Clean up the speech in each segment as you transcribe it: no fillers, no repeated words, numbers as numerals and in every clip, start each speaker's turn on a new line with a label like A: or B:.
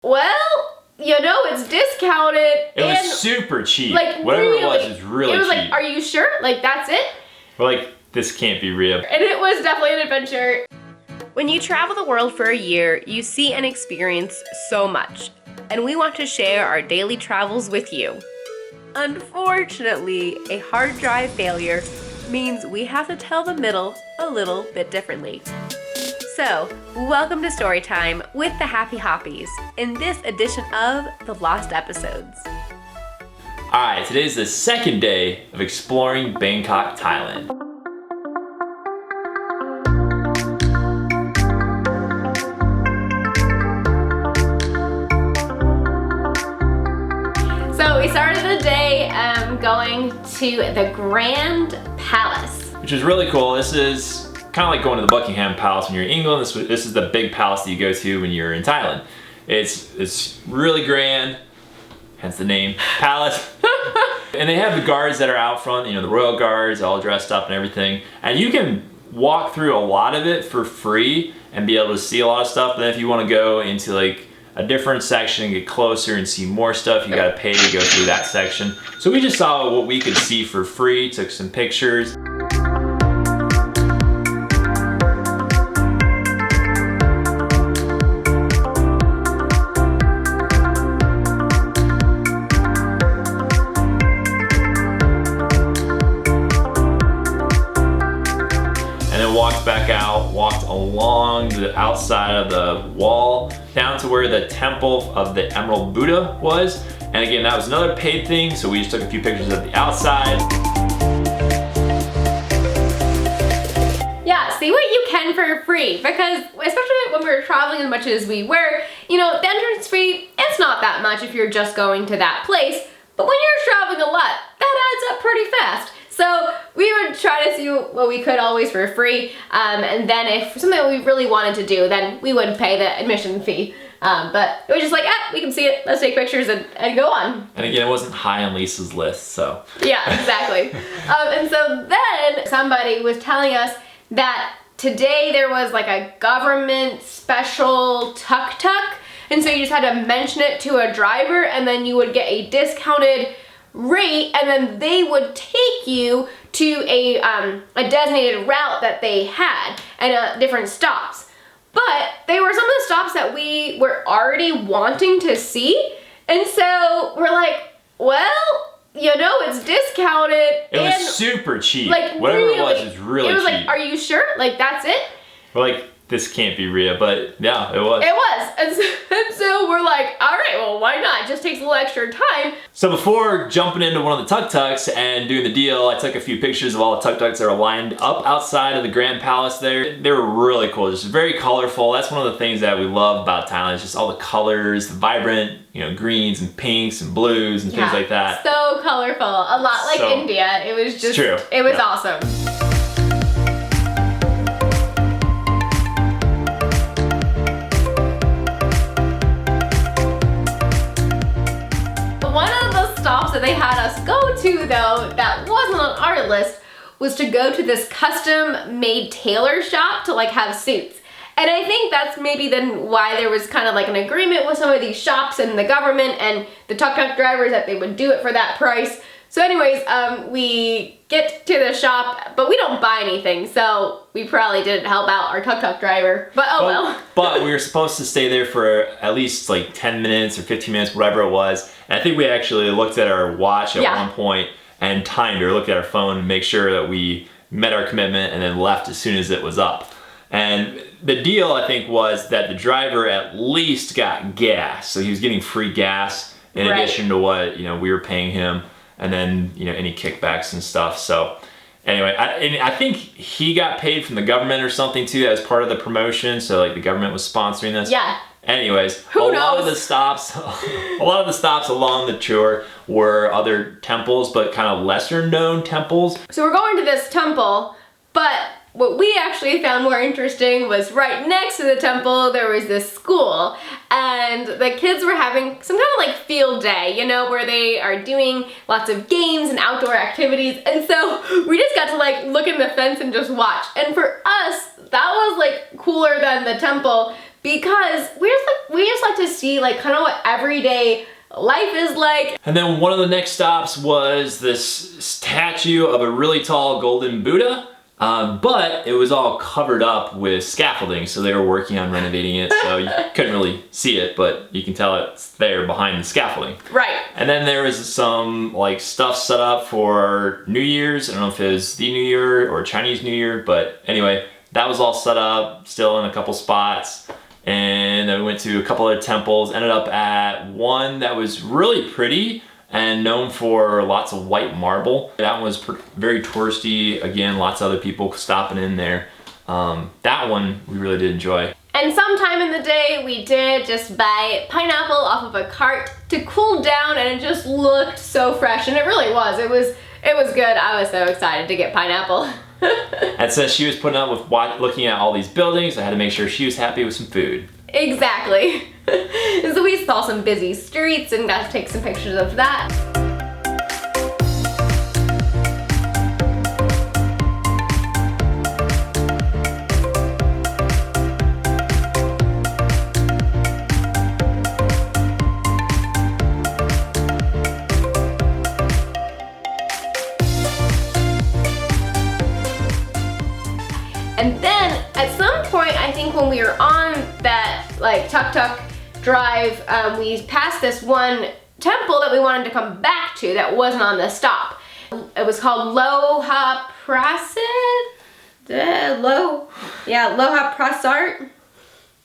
A: Well, it's discounted.
B: It was super cheap.
A: Like,
B: whatever
A: really,
B: it was really cheap.
A: It was like, are you sure? Like, that's it?
B: We're like, this can't be real.
A: And it was definitely an adventure.
C: When you travel the world for a year, you see and experience so much, and we want to share our daily travels with you. Unfortunately, a hard drive failure means we have to tell the middle a little bit differently. So, welcome to Storytime with the Happy Hoppies in this edition of The Lost Episodes.
B: Alright, today's the second day of exploring Bangkok, Thailand.
A: So we started the day going to the Grand Palace.
B: Which is really cool. This is kind of like going to the Buckingham Palace when you're in England. This is the big palace that you go to when you're in Thailand. It's really grand, hence the name, palace. And they have the guards that are out front, the royal guards all dressed up and everything. And you can walk through a lot of it for free and be able to see a lot of stuff. But then if you want to go into like a different section and get closer and see more stuff, you gotta pay to go through that section. So we just saw what we could see for free, took some pictures. Walked back out, walked along the outside of the wall down to where the temple of the Emerald Buddha was. And again, that was another paid thing, so we just took a few pictures of the outside.
A: Yeah, see what you can for free, because especially when we were traveling as much as we were, the entrance fee, it's not that much if you're just going to that place, but when you're traveling a lot, that adds up pretty fast. So we would try to see what we could always for free, and then if something we really wanted to do, then we would pay the admission fee. But it was just like, we can see it, let's take pictures and go on.
B: And again, it wasn't high on Lisa's list, so.
A: Yeah, exactly. And so then somebody was telling us that today there was like a government special Tuk Tuk, and so you just had to mention it to a driver and then you would get a discounted rate, and then they would take you to a designated route that they had and different stops. But they were some of the stops that we were already wanting to see, and so we're like, well, it's discounted.
B: It was super cheap.
A: Like,
B: whatever
A: really,
B: it was really cheap.
A: It was like, are you sure? Like, that's it?
B: We're like, this can't be real, but yeah, it was.
A: It was, and so we're like, all right, well, why not? It just takes a little extra time.
B: So before jumping into one of the Tuk Tuks and doing the deal, I took a few pictures of all the Tuk Tuks that are lined up outside of the Grand Palace there. They were really cool, just very colorful. That's one of the things that we love about Thailand, is just all the colors, the vibrant, greens and pinks and blues and things like that.
A: So colorful, a lot like India. It was just,
B: true.
A: It was awesome. Stops that they had us go to, though, that wasn't on our list, was to go to this custom-made tailor shop to have suits. And I think that's maybe then why there was kind of like an agreement with some of these shops and the government and the tuk-tuk drivers that they would do it for that price. So anyways, we get to the shop, but we don't buy anything, so we probably didn't help out our tuk-tuk driver, but well.
B: But we were supposed to stay there for at least like 10 minutes or 15 minutes, whatever it was. And I think we actually looked at our watch at one point and timed or looked at our phone to make sure that we met our commitment and then left as soon as it was up. And the deal, I think, was that the driver at least got gas. So he was getting free gas in addition to what, we were paying him. And then, any kickbacks and stuff. So anyway, I think he got paid from the government or something too as part of the promotion. So like the government was sponsoring this.
A: Yeah.
B: Anyways,
A: Who knows?
B: A lot of the stops along the tour were other temples, but kind of lesser known temples.
A: So we're going to this temple, but what we actually found more interesting was right next to the temple there was this school, and the kids were having some kind of like field day, where they are doing lots of games and outdoor activities, and so we just got to look in the fence and just watch. And for us, that was cooler than the temple because we just like to see like kind of what everyday life is like.
B: And then one of the next stops was this statue of a really tall golden Buddha, but it was all covered up with scaffolding, so they were working on renovating it, so you couldn't really see it, but you can tell it's there behind the scaffolding.
A: Right.
B: And then there was some like stuff set up for New Year's. I don't know if it was the New Year or Chinese New Year, but anyway, that was all set up, still in a couple spots. And then we went to a couple other temples, ended up at one that was really pretty and known for lots of white marble. That one was very touristy. Again, lots of other people stopping in there. That one we really did enjoy.
A: And sometime in the day, we did just buy pineapple off of a cart to cool down, and it just looked so fresh, and it really was. It was good. I was so excited to get pineapple.
B: And since she was putting up with looking at all these buildings, I had to make sure she was happy with some food.
A: Exactly. So we saw some busy streets and got to take some pictures of that. And then at some point, I think when we were on that like Tuk Tuk drive, we passed this one temple that we wanted to come back to that wasn't on the stop. It was called Loha Prasat? Loha Prasat?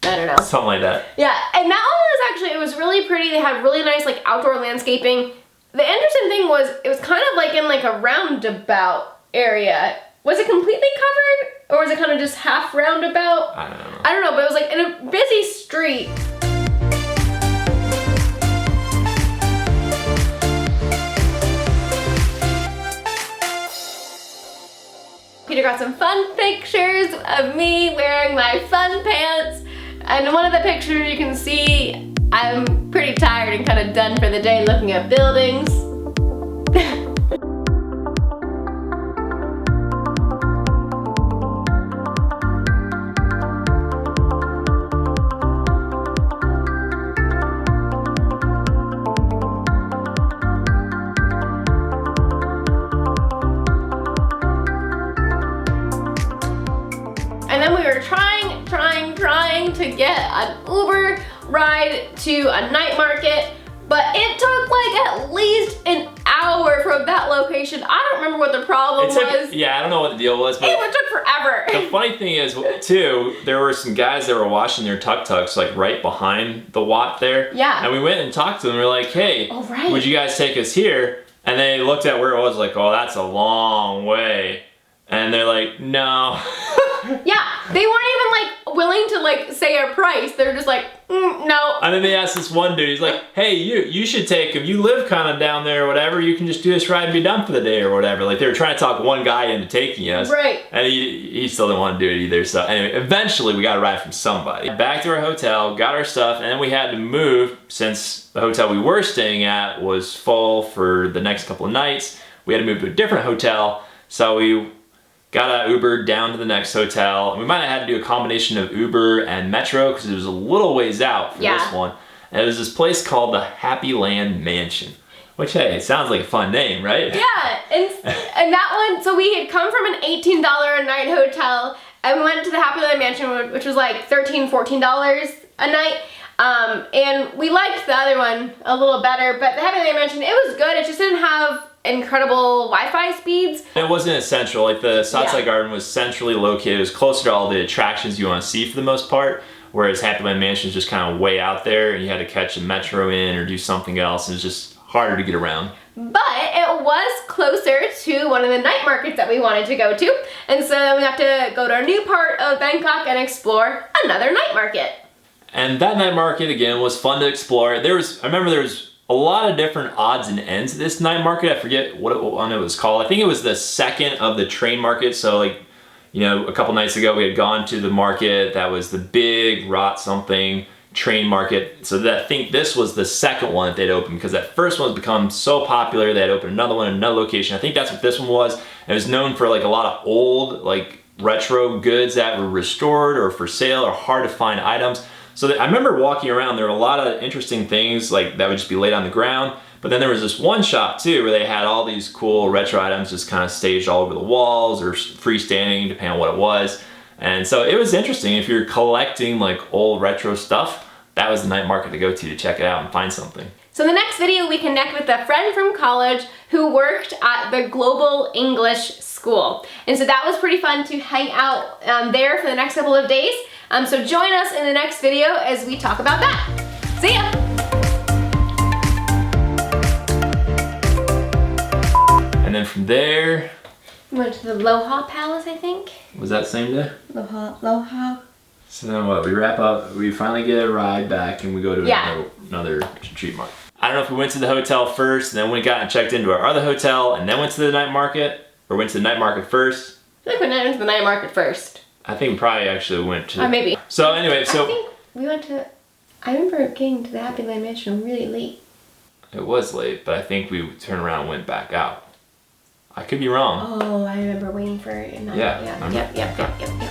A: I don't know.
B: Something like that.
A: Yeah, and that one was actually, it was really pretty. They had really nice like outdoor landscaping. The interesting thing was, it was kind of like in like a roundabout area. Was it completely covered? Or was it kind of just half roundabout?
B: I don't know.
A: I don't know, but it was like in a busy street. Peter got some fun pictures of me wearing my fun pants. And in one of the pictures you can see I'm pretty tired and kind of done for the day looking at buildings. And then we were trying to get an Uber ride to a night market, but it took like at least an hour from that location. I don't remember what the problem was.
B: Yeah, I don't know what the deal was, but
A: it took forever.
B: The funny thing is, too, there were some guys that were washing their tuk-tuks like right behind the Wat there.
A: Yeah.
B: And we went and talked to them. We were like, hey, would you guys take us here? And they looked at where it was like, oh, that's a long way. And they're like, no.
A: Yeah, they weren't even like willing to like say a price. They're just like, no.
B: And then they asked this one dude, he's like, hey, you should take him. You live kind of down there or whatever. You can just do this ride and be done for the day or whatever. Like they were trying to talk one guy into taking us.
A: Right.
B: And he still didn't want to do it either. So anyway, eventually we got a ride from somebody. Back to our hotel, got our stuff, and then we had to move since the hotel we were staying at was full for the next couple of nights. We had to move to a different hotel. So we got an Uber down to the next hotel. We might have had to do a combination of Uber and Metro because it was a little ways out for this one. And it was this place called the Happy Land Mansion. Which, hey, it sounds like a fun name, right?
A: Yeah, and that one, so we had come from an $18 a night hotel and we went to the Happy Land Mansion, which was like $13, $14 a night. And we liked the other one a little better, but the Happy Land Mansion, it was good. It just didn't have incredible Wi-Fi speeds.
B: It wasn't central. Like the Southside Garden was centrally located. It was closer to all the attractions you want to see for the most part, whereas Happy Land Mansion is just kind of way out there and you had to catch a metro in or do something else, and it's just harder to get around.
A: But it was closer to one of the night markets that we wanted to go to, and so then we got to go to a new part of Bangkok and explore another night market.
B: And that night market again was fun to explore. I remember there was a lot of different odds and ends of this night market. I forget what one it was called. I think it was the second of the train market. So like, you know, a couple nights ago we had gone to the market that was the big rot something train market. So I think this was the second one that they'd opened because that first one has become so popular they had opened another one in another location. I think that's what this one was. And it was known for like a lot of old like retro goods that were restored or for sale or hard to find items. So I remember walking around, there were a lot of interesting things like that would just be laid on the ground. But then there was this one shop too where they had all these cool retro items just kind of staged all over the walls or freestanding, depending on what it was. And so it was interesting. If you're collecting like old retro stuff, that was the night market to go to check it out and find something.
A: So in the next video, we connect with a friend from college who worked at the Global English School. And so that was pretty fun to hang out there for the next couple of days. So join us in the next video as we talk about that. See ya!
B: And then from there,
A: we went to the Loha Palace, I think.
B: Was that the same day?
A: Loha.
B: So then what, we wrap up, we finally get a ride back and we go to another street market. I don't know if we went to the hotel first and then we got and checked into our other hotel and then went to the night market, or went to the night market first.
A: I think we went to the night market first.
B: I think we probably actually went to...
A: maybe.
B: So anyway,
A: I think we went to... I remember getting to the Happy Land Mansion really late.
B: It was late, but I think we turned around and went back out. I could be wrong.
A: Oh, I remember waiting for it.
B: Yeah.
A: Yep.